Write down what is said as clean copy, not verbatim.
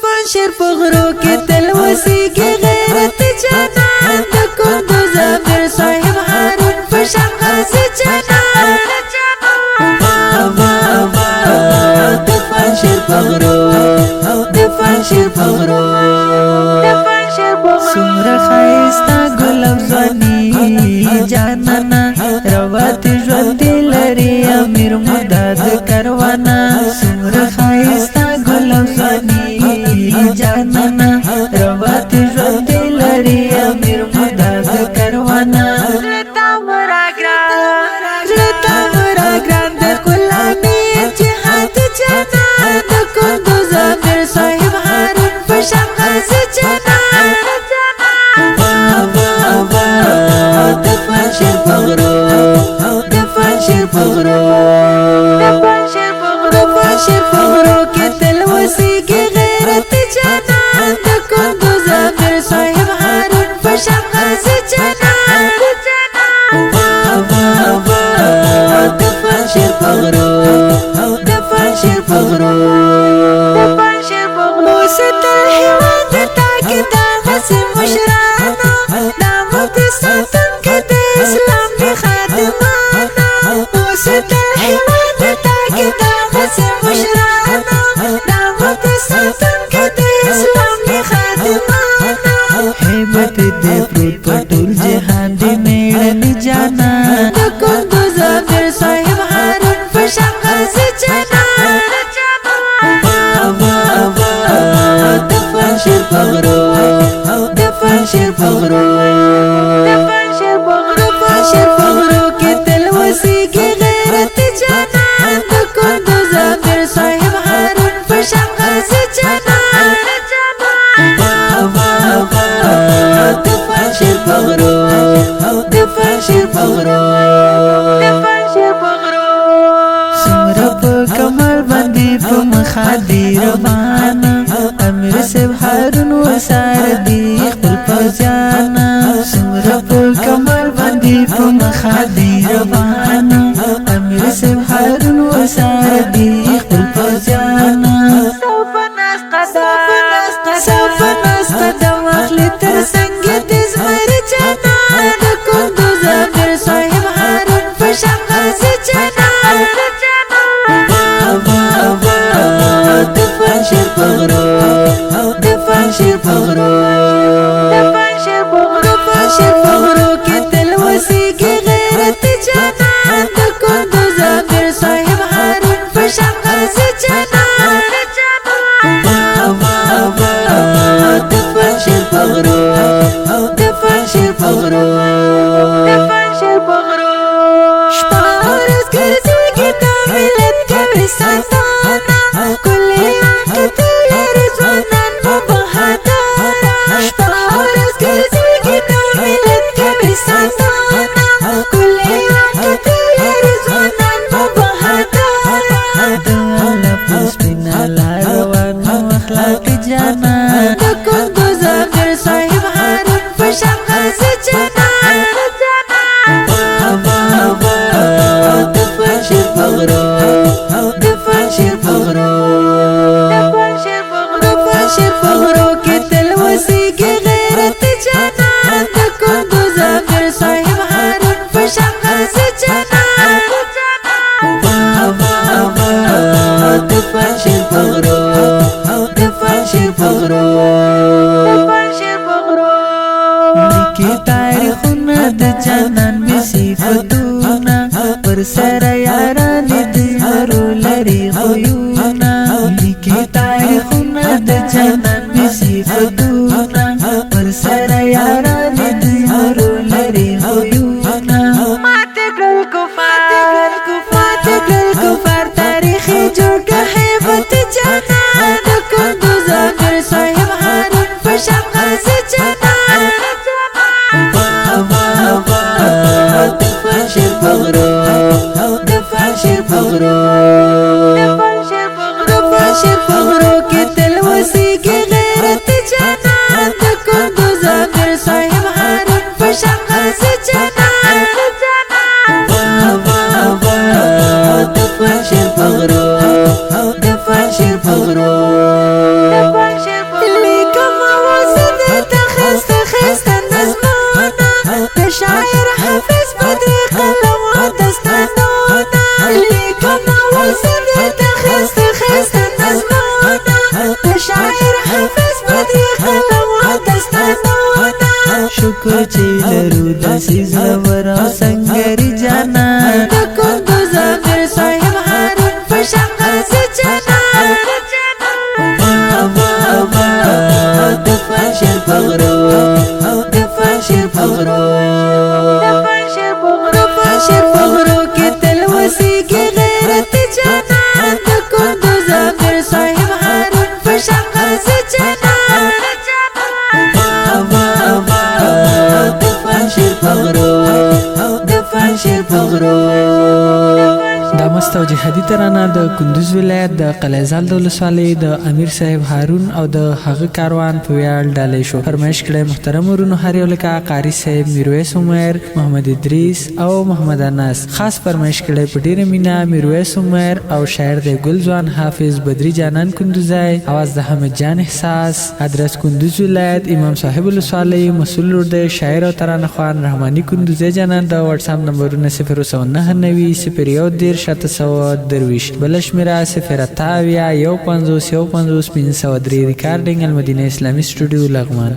پنشیر پغرو کې تل وسیږي غیرت جنان د کندوز امیر صاحب هارون فشان غازی جنان د پنشیر پغرو سمره خایستا ګلاب ځواني جانانا روات ژوند لري امیر مدد کروانه سمره خایستا ګلاب ځواني جانانا روات ژوند لري امیر مدد کروانه لتا مرا ګران د غلامي جهاد جنان د کندوز امیر صاحب هارون فشان غازی جنان د پنشیر پغرو کې تل وسیږي غیرت جنان د کندوز امیر صاحب هارون فشان غازی جنان د پنشیر پغرو موسیقی هیواد تاکي دا غسي مشرانو نامت ساتن کې د اسلام د خادمانو موسیقی هیواد تاکي دا غسي مشرانو نامت ساتن کې د اسلام د خادمانو هیبت دې پروت ټول جهان دې میړن جانا د کندوز امیر صاحب هارون فشان غازی جنان د پنشیر پغرو کې تل وسیږي غیرت جنان د کندوز امیر صاحب هارون فشان غازی جنان د پنشیر پغرو سمره په کمر باندې په مخادي روانه امیر صاحب هارون وسار دی خپل پوځیانا سمره په کمر باندې په مخادي روانه امیر صاحب هارون وسار دی خپل پوځیانا صفناس قدم اخلي تر څنګ دې زمر جنان د کندوز امیر صاحب هارون فشان غازی جنان د پنشیر پغرو کې تل وسیږي غیرت جنان د کندوز امیر صاحب هارون فشان غازی جنان د پنشیر پغرو شپه ورځ ګرځېږي د ملت کوي ساتنه کلي کې لري ځوانان مو بهادره شپه ورځ ګرځېږي د ملت کوي ساتنه کلي کې لري ځوانان مو بهادره د الله په سپینه لار روانو اخلاق جانان د کندوز امیر صاحب هارون فشان غازی جنان د پنشیر پغرو کې تل وسیږي غیرت جنان د کندوز امیر صاحب هارون فشان غازی جنان د پنشیر پغرو لیکي تاریخونه د جانان می صفتونه پر سره یاران د هرو لري خویونه لیکي تاریخونه د جانان می صفتونه پر سره یاران د هرو لري خویونه ماته کړل کفار تاریخي جوړه هیبت جنان د کندوز امیر صاحب هارون فشان غازی جنان د پنشیر پغرو کې تل وسیږي غیرت جنان د کندوز امیر صاحب شاعر حافظ بدری قلم دستانونه شکر چې لرو داسې زړور او سنګري جانان د کندوز امیر صاحب هارون په شان غازي جانان د پنجشیر په غرو د پنجشیر په غرو کې تل وسیږي غیرت جانان د کندوز امیر صاحب هارون په شان غازي جانان د پنجشیر په غرو د پنجشیر په غرو دا مست او جهادي ترانه د کندوز ولایت د قلعهزال د ولسوالۍ د امیر صاحب هارون او د هغه کاروان په ویاړ ډالۍ شو. فرمایش کړی محترم ورونو هر یو لکه قاري صاحب، میرویس عمر، محمد ادریس او محمد انس. خاص فرمایش کړی په ډیره مینا میرویس عمر او شاعر د ګل ځوان حافظ بدری جانان کندوزی. اواز د حمید جان احساس. ادرس کندوز ولایت امام صاحب ولسوالۍ. مسؤل ورده شاعر او ترانه خوان رحمانی کندوزی جانان. د واتس اپ نمبرونه 099 700 درویش، بل شمیره 0 51 150 150 503. ریکارډینګ المدینه اسلامي سټوډیو لغمان.